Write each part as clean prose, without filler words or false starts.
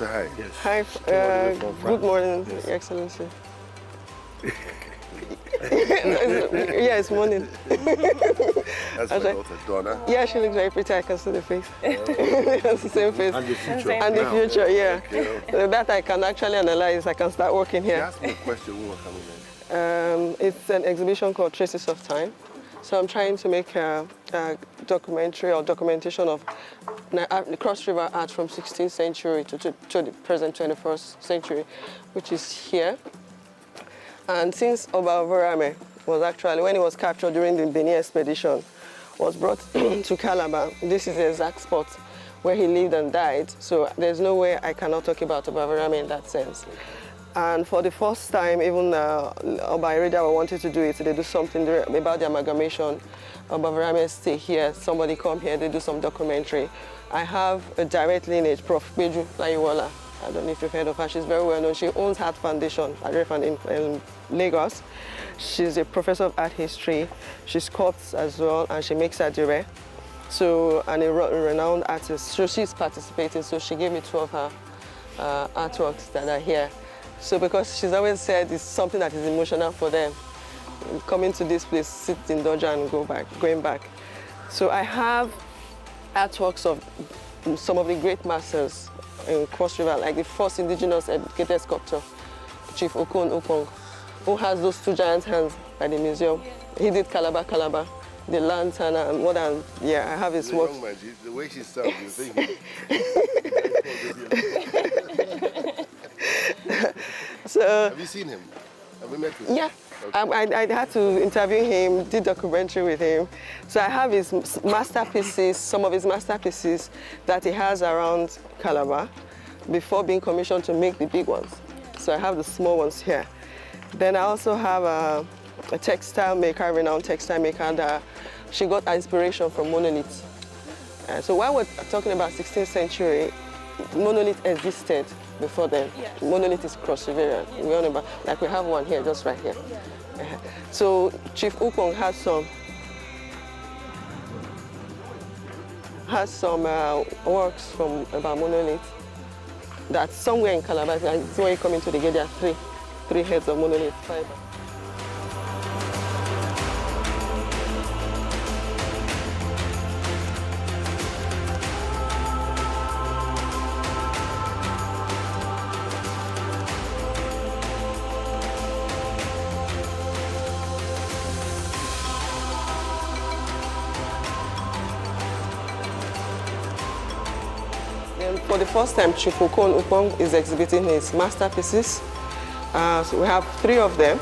say hi. Yes. Hi, good morning, Yes. Your Excellency. Yeah, it's morning. That's my daughter, Donna. Yeah, she looks very pretty. I can see the face. It's the same face. And the future. And the future, yeah. you. That I can actually analyze. I can start working She here. asked me a question when we were coming in. It's an exhibition called Traces of Time. So I'm trying to make a documentary or documentation of Cross River art from 16th century to the present 21st century, which is here. And since Oba Verame was actually, when he was captured during the Benin expedition, was brought to Calabar, this is the exact spot where he lived and died. So there's no way I cannot talk about Oba Verame in that sense. And for the first time, even Oba Irida wanted to do it. They do something about the amalgamation. Oba Verame stay here, somebody come here, they do some documentary. I have a direct lineage, Prof. Beju Laiwola. I don't know if you've heard of her. She's very well known. She owns Art Foundation in Lagos. She's a professor of art history. She sculpts as well, and she makes adire. So, and a renowned artist. So she's participating. So she gave me 2 of her artworks that are here. So because she's always said it's something that is emotional for them. Coming to this place, sit in Doja and going back. So I have artworks of some of the great masters in Cross River, like the first indigenous educated sculptor, Chief Okon, who has those 2 giant hands by the museum. He did Calabar, the lantern, and more than, yeah, I have his work. The way she sounds, you think. So, have you seen him? Have we met him? Yeah. Okay. I had to interview him, did documentary with him. So I have his masterpieces, some of his masterpieces that he has around Calabar before being commissioned to make the big ones. So I have the small ones here. Then I also have a textile maker, renowned textile maker, that she got inspiration from monoliths. So while we're talking about 16th century, monolith existed before then. Yes. Monolith is cross-riverian. Yeah. We all know about, like we have one here, just right here. Yeah. So Chief Ukong has some works from about monolith that's somewhere in Calabar. It's where you come into the gate. There are three heads of monolith fiber. For the first time, Chief Ukong is exhibiting his masterpieces. So we have 3 of them.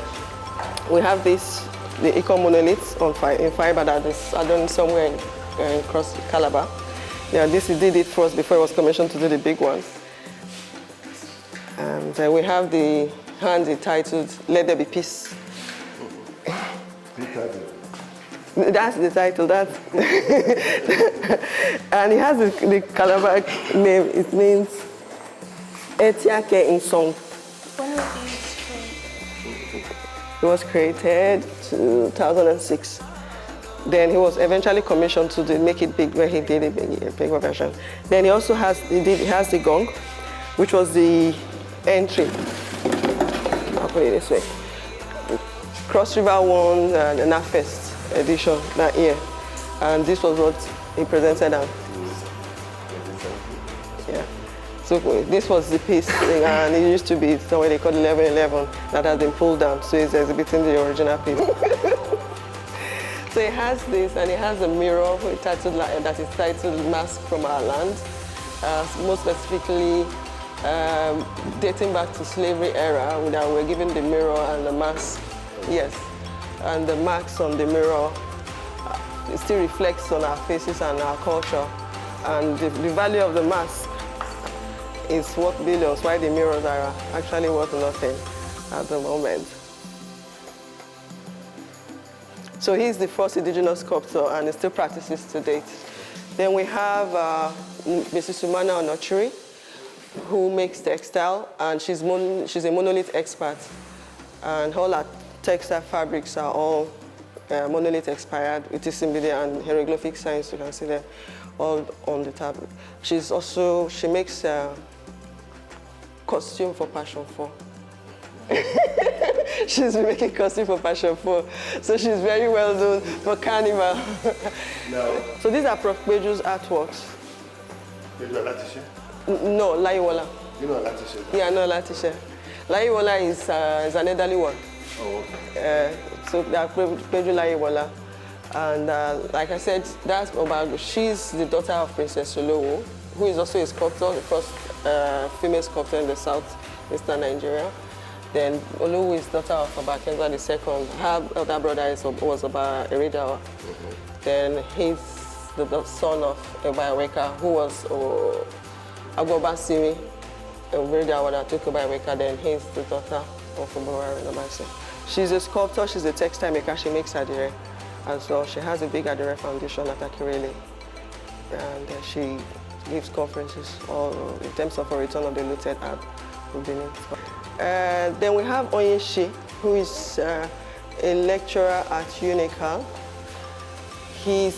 We have this, the Ikon monolith in fiber that is done somewhere in Cross Calabar. Yeah, this he did it first before he was commissioned to do the big ones. And we have the hand entitled "Let There Be Peace." That's the title. And it has the Calabar name. It means Etiake in song. When was this created? It was created 2006. Then he was eventually commissioned to make it big, where he did a bigger version. Then he also has the gong, which was the entry. I'll put it this way. Cross River won the NAFEST edition that year, and this was what he presented them. Yeah. So this was the piece, and it used to be somewhere they called 1111 that has been pulled down, so he's exhibiting the original piece. So it has this, and it has a mirror that is titled "Mask from Our Land," more specifically dating back to slavery era, that we're given the mirror and the mask. Yes. And the marks on the mirror it still reflects on our faces and our culture. And the value of the mask is worth billions, while the mirrors are actually worth nothing at the moment. So he's the first indigenous sculptor, and he still practices to date. Then we have Mrs. Sumana Onochiri, who makes textile, and she's a monolith expert. And all our textile fabrics are all monolith expired with Isimbide and hieroglyphic signs. You can see them all on the tablet. She makes costume for Passion 4. She's been making costume for Passion 4. So she's very well known for Carnival. No. So these are Prof. Beju's artworks. You know Latisha? No, Laiwola. You know Latisha? Yeah, no, Latisha. Laiwola is an elderly one. Oh, okay. So they are Beju Laiwola. And like I said, that's Obago. She's the daughter of Princess Olowo, who is also a sculptor, the first female sculptor in the southeastern Nigeria. Then Olowo is daughter of Oba Kenza II. Her elder brother was Oba Eredawa. Then he's the son of Oba Eweka, who was Agoba Siri Eredawa that took Oba Eweka. Then he's the daughter of Oba Eredawa. She's a sculptor, she's a textile maker, she makes adire. And so she has a big adire foundation at Akirele. And she gives conferences in terms of a return of the looted art in Benin. Then we have Onyeshi, who is a lecturer at UNICAL. He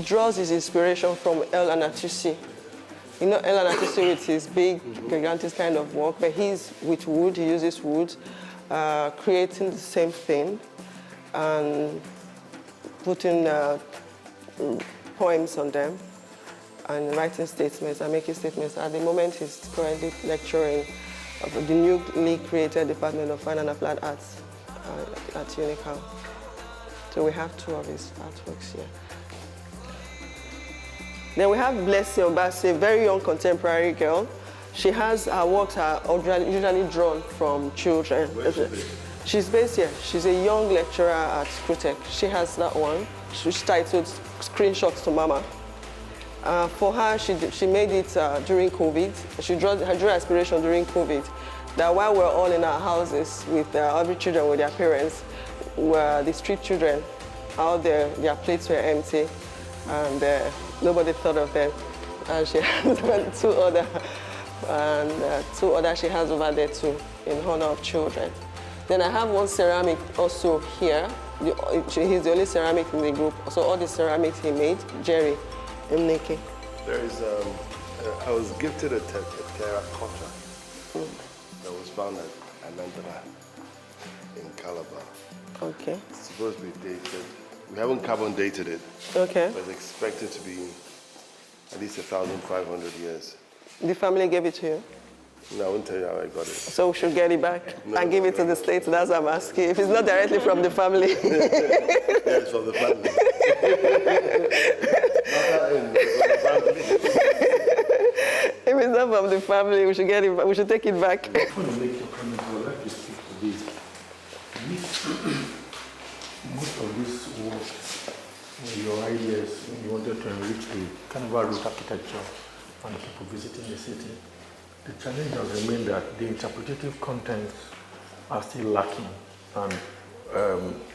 draws his inspiration from El Anatusi. You know El Anatusi with his big, gigantic kind of work, but he's with wood, he uses wood, creating the same thing and putting poems on them and writing statements and making statements. At the moment, he's currently lecturing of the newly created Department of Fine and Applied Arts at UNICAL. So we have two of his artworks here. Then we have Blessing Obasi, a very young contemporary girl. Her works are usually drawn from children. She's based here. She's a young lecturer at Scrutech. She has that one. She's titled Screenshots to Mama. For her, she made it during COVID. She drew inspiration during COVID. That while we're all in our houses with every children with their parents, were the street children out there, their plates were empty, and nobody thought of them. And she has two other she has over there too, in honor of children. Then I have one ceramic also here. He's the only ceramic in the group. So all the ceramics he made, Jerry Mneke. There is, I was gifted a terracotta that was found at Anandra in Calabar. Okay. It's supposed to be dated. We haven't carbon dated it. Okay. But it's expected to be at least 1,500 years. The family gave it to you? No, I won't tell you how I got it. So we should get it back and give it to the state. That's what I'm asking. If it's not directly from the family. Yeah, it's from the family. If it's not from the family, we should get it. We should take it back. I want to make a comment. I would like to speak to this. Most of this work, your ideas, when you wanted to enrich the Carnival route architecture and people visiting the city, the challenge has remained that the interpretative contents are still lacking. And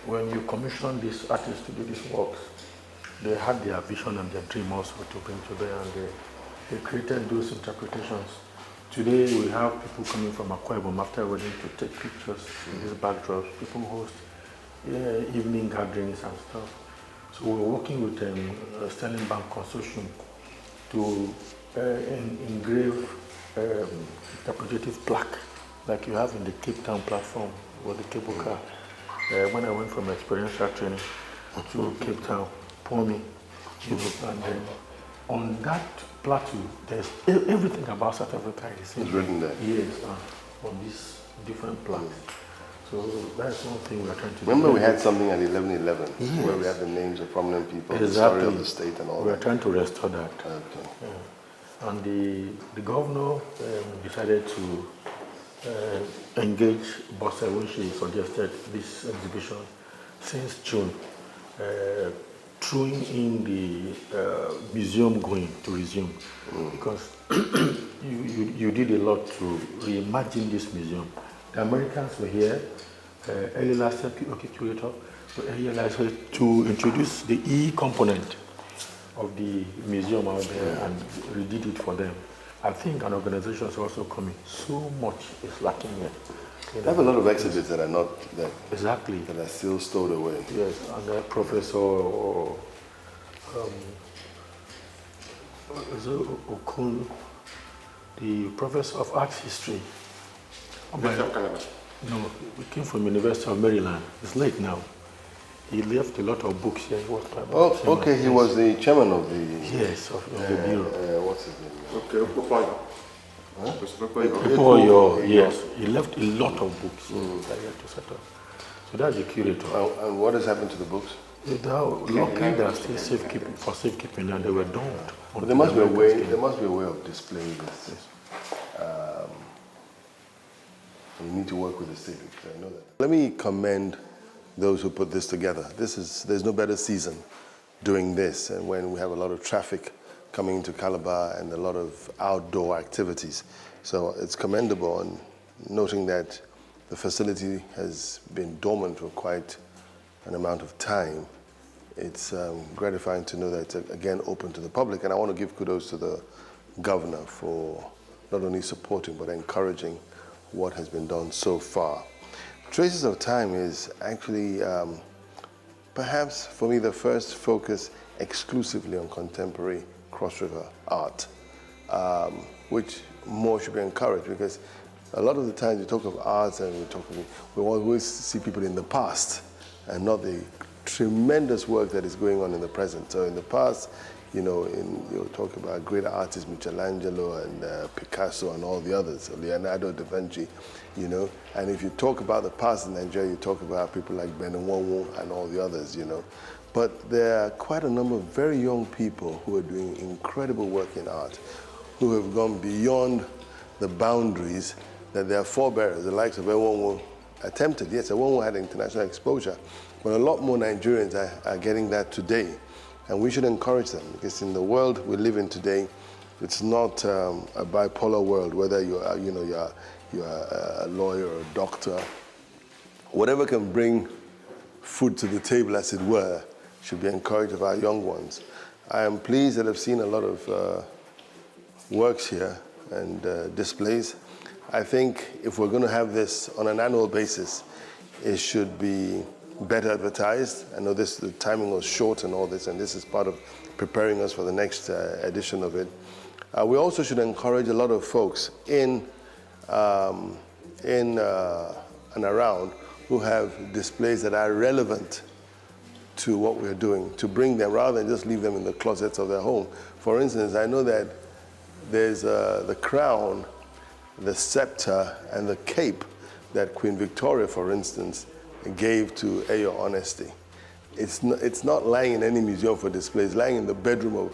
when you commission these artists to do these works, they had their vision and their dream also to bring to bear, and they created those interpretations. Today we have people coming from Akwa Ibom after wedding to take pictures in these backdrops. People host evening gatherings and stuff. So we're working with Sterling Bank Consortium to engrave interpretative plaque like you have in the Cape Town platform or the cable car. When I went from experiential training to Cape Town, Pomi, and then on that plateau, there's everything about South Africa is written there. Yes, on these different plaques. So that's one thing we are trying to do. Remember we had something at 1111 where we had the names of prominent people, the story of the state and all that. We are trying to restore that. Okay. Yeah. And the governor decided to engage Bose when she suggested this exhibition since June, throwing in the museum going to resume, because you did a lot to reimagine this museum. The Americans were here early last year, curator, to introduce the E component of the museum out there and redid it for them. I think an organization is also coming. So much is lacking here. I have a lot of exhibits that are not there. Exactly. That are still stowed away. Yes, and Professor Okun, the professor of art history, Calabar? No, we came from University of Maryland. It's late now. He left a lot of books here. He was Oh, okay. He was the chairman of the... Yes, of the bureau. What's his name? Okay, Yes, he left a lot of books that he had to settle. So that's the curator. And what has happened to the books? They are lucky that still safekeeping, and they were dumped. But there must be a way. There must be a way of displaying this. Yes. You need to work with the state. I know that. Let me commend those who put this together. There's no better season doing this, and when we have a lot of traffic coming into Calabar and a lot of outdoor activities. So it's commendable, and noting that the facility has been dormant for quite an amount of time. It's gratifying to know that it's again open to the public, and I want to give kudos to the governor for not only supporting but encouraging what has been done so far. Traces of Time is actually perhaps for me the first focus exclusively on contemporary cross-river art, which more should be encouraged, because a lot of the times we talk of arts and we always see people in the past and not the tremendous work that is going on in the present. So in the past, you know, you talk about great artists, Michelangelo and Picasso and all the others, Leonardo da Vinci, you know. And if you talk about the past in Nigeria, you talk about people like Benenwonwo and all the others, you know. But there are quite a number of very young people who are doing incredible work in art, who have gone beyond the boundaries that their forebears, the likes of Benenwonwo, attempted. Yes, Benenwonwo had international exposure, but a lot more Nigerians are getting that today. And we should encourage them, because in the world we live in today, it's not a bipolar world, whether you're a lawyer or a doctor. Whatever can bring food to the table, as it were, should be encouraged of our young ones. I am pleased that I've seen a lot of works here and displays. I think if we're going to have this on an annual basis, it should be better advertised. I know the timing was short and all this, and this is part of preparing us for the next edition of it. We also should encourage a lot of folks in and around who have displays that are relevant to what we're doing, to bring them rather than just leave them in the closets of their home. For instance, I know that there's the crown, the scepter, and the cape that Queen Victoria, for instance, gave to Eyo Honesty. It's not lying in any museum for display. It's lying in the bedroom of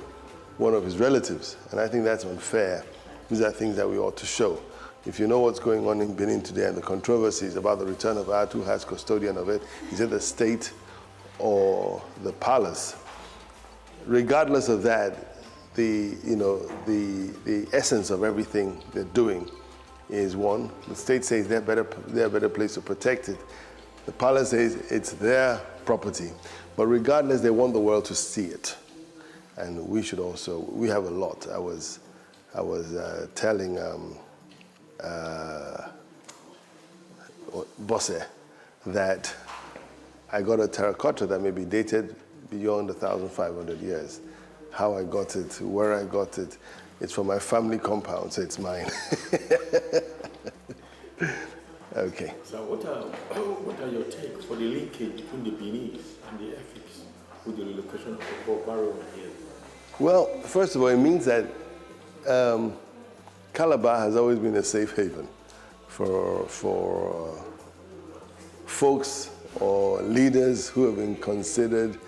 one of his relatives, and I think that's unfair. These are things that we ought to show. If you know what's going on in Benin today and the controversies about the return of art, who has custodian of it, is it the state or the palace? Regardless of that, the essence of everything they're doing is one. The state says they're a better place to protect it. The palace says it's their property. But regardless, they want the world to see it. And we should also, we have a lot. I was telling Bose that I got a terracotta that may be dated beyond 1,500 years. How I got it, where I got it, it's from my family compound, so it's mine. Okay. So what are your takes for the linkage between the Benin and the ethics with the relocation of the barrow here? Well, first of all, it means that Calabar has always been a safe haven for folks or leaders who have been considered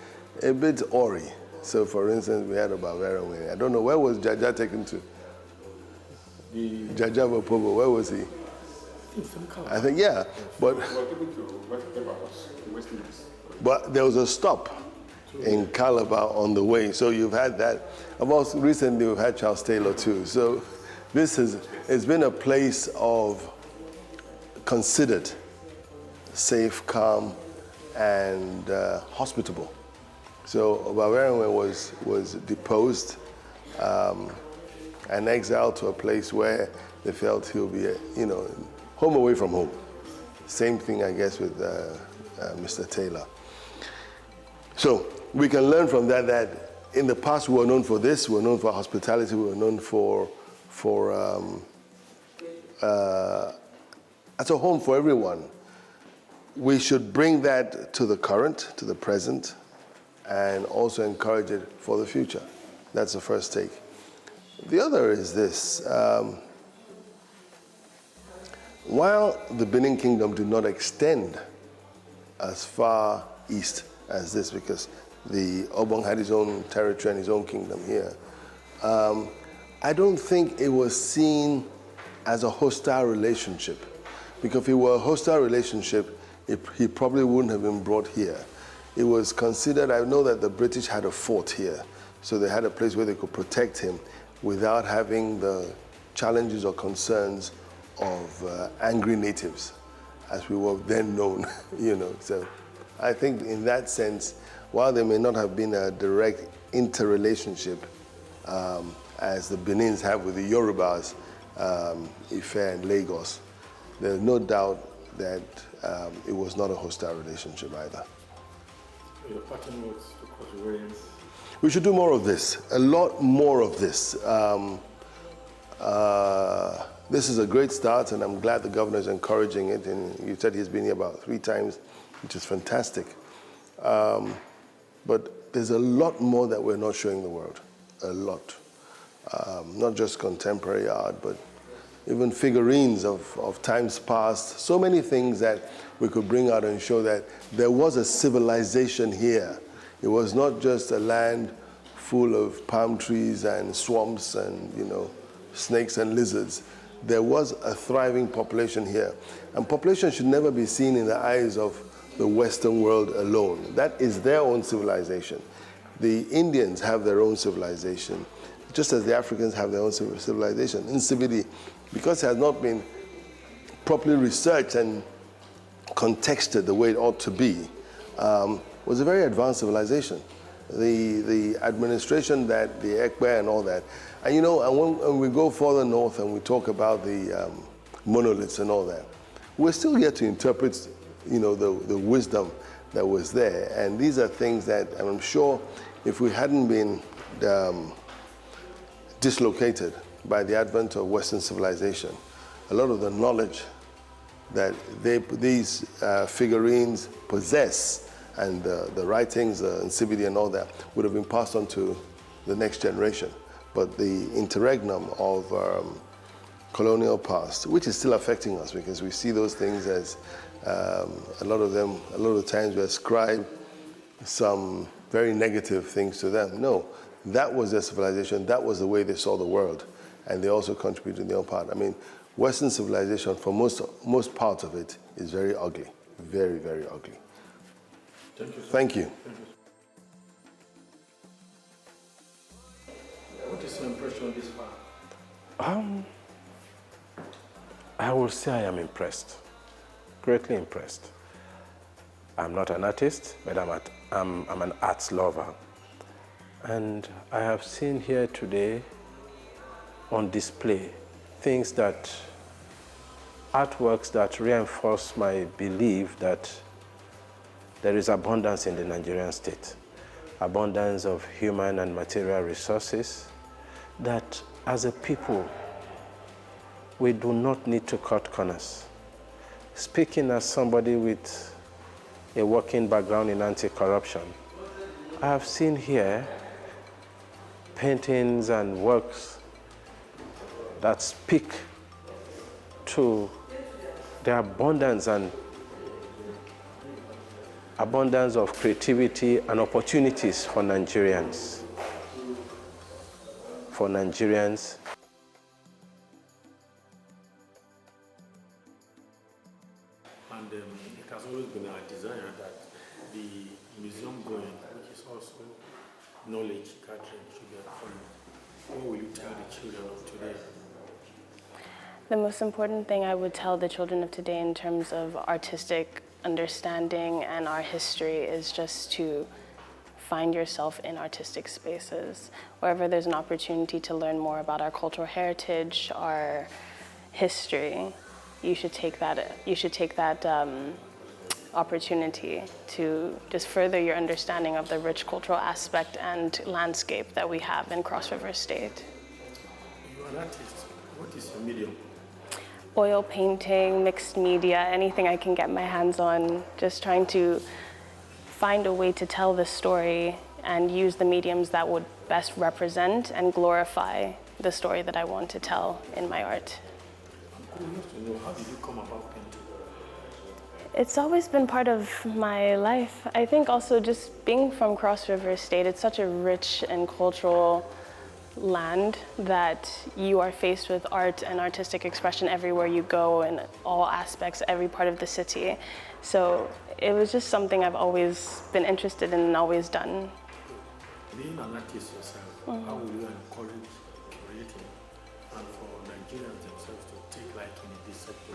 a bit awry. So, for instance, we had a Bavarian. I don't know, where was Jaja taken to? Jaja Vapobo, where was he? I think, yeah, but there was a stop in Calabar on the way, so you've had that. Also, recently we've had Charles Taylor too. So it's been a place of considered, safe, calm, and hospitable. So Bavarian was deposed and exiled to a place where they felt he'll be, home away from home. Same thing, I guess, with Mr. Taylor. So we can learn from that in the past we were known for this, we were known for hospitality, we were known for as a home for everyone. We should bring that to the current, to the present, and also encourage it for the future. That's the first take. The other is this. While the Benin Kingdom did not extend as far east as this, because the Obong had his own territory and his own kingdom here, I don't think it was seen as a hostile relationship. Because if it were a hostile relationship, he probably wouldn't have been brought here. It was considered, I know that the British had a fort here, so they had a place where they could protect him without having the challenges or concerns of angry natives, as we were then known, you know. So I think in that sense, while there may not have been a direct interrelationship as the Benins have with the Yorubas, Ife and Lagos, there's no doubt that it was not a hostile relationship either. Your parting notes to Cross-Riverians? We should do more of this, a lot more of this. This is a great start, and I'm glad the governor is encouraging it. And you said he's been here about 3 times, which is fantastic. But there's a lot more that we're not showing the world, a lot. Not just contemporary art, but even figurines of times past. So many things that we could bring out and show that there was a civilization here. It was not just a land full of palm trees and swamps and, you know, snakes and lizards. There was a thriving population here. And population should never be seen in the eyes of the Western world alone. That is their own civilization. The Indians have their own civilization, just as the Africans have their own civilization. Nsibidi, because it has not been properly researched and contexted the way it ought to be, was a very advanced civilization. The administration that the Ekpe and all that. And you know, and when we go further north and we talk about the monoliths and all that, we're still yet to interpret, you know, the wisdom that was there. And these are things that I'm sure if we hadn't been dislocated by the advent of Western civilization, a lot of the knowledge that these figurines possess and the writings, Nsibidi and all that, would have been passed on to the next generation. But the interregnum of colonial past, which is still affecting us because we see those things as a lot of the times we ascribe some very negative things to them. No, that was their civilization, that was the way they saw the world, and they also contributed their own part. I mean, Western civilization, for most parts of it, is very ugly, very, very ugly. Thank you, sir. Thank you. What is your impression this far? I will say I am impressed, greatly impressed. I'm not an artist, but I'm an arts lover. And I have seen here today on display things artworks that reinforce my belief that there is abundance in the Nigerian state, abundance of human and material resources, that as a people, we do not need to cut corners. Speaking as somebody with a working background in anti-corruption, I have seen here paintings and works that speak to the abundance of creativity and opportunities for Nigerians. And it has always been our desire that the museum going, which is also knowledge gathering, should be a fun. What will you tell the children of today? The most important thing I would tell the children of today in terms of artistic understanding and our history is just to find yourself in artistic spaces. Wherever there's an opportunity to learn more about our cultural heritage, our history, you should take that opportunity to just further your understanding of the rich cultural aspect and landscape that we have in Cross River State. You're an artist. What is your medium? oil painting, mixed media, anything I can get my hands on, just trying to find a way to tell the story and use the mediums that would best represent and glorify the story that I want to tell in my art. I'm curious to know, how did you come about painting? It's always been part of my life. I think also just being from Cross River State, it's such a rich and cultural land that you are faced with art and artistic expression everywhere you go in all aspects, every part of the city. So it was just something I've always been interested in and always done. Being an artist yourself, how will you encourage creating and for Nigerians themselves to take liking in this sector?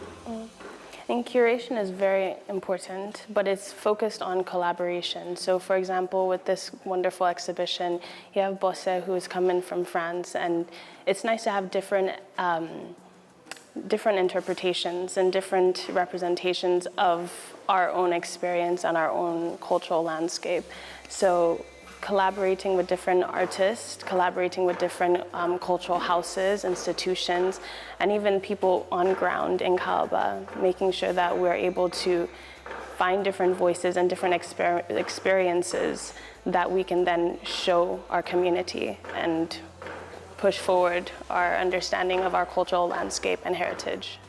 And curation is very important, but it's focused on collaboration. So for example, with this wonderful exhibition, you have Bose who's come in from France, and it's nice to have different interpretations and different representations of our own experience and our own cultural landscape. So collaborating with different artists, collaborating with different cultural houses, institutions, and even people on ground in Calabar, making sure that we're able to find different voices and different experiences that we can then show our community and push forward our understanding of our cultural landscape and heritage.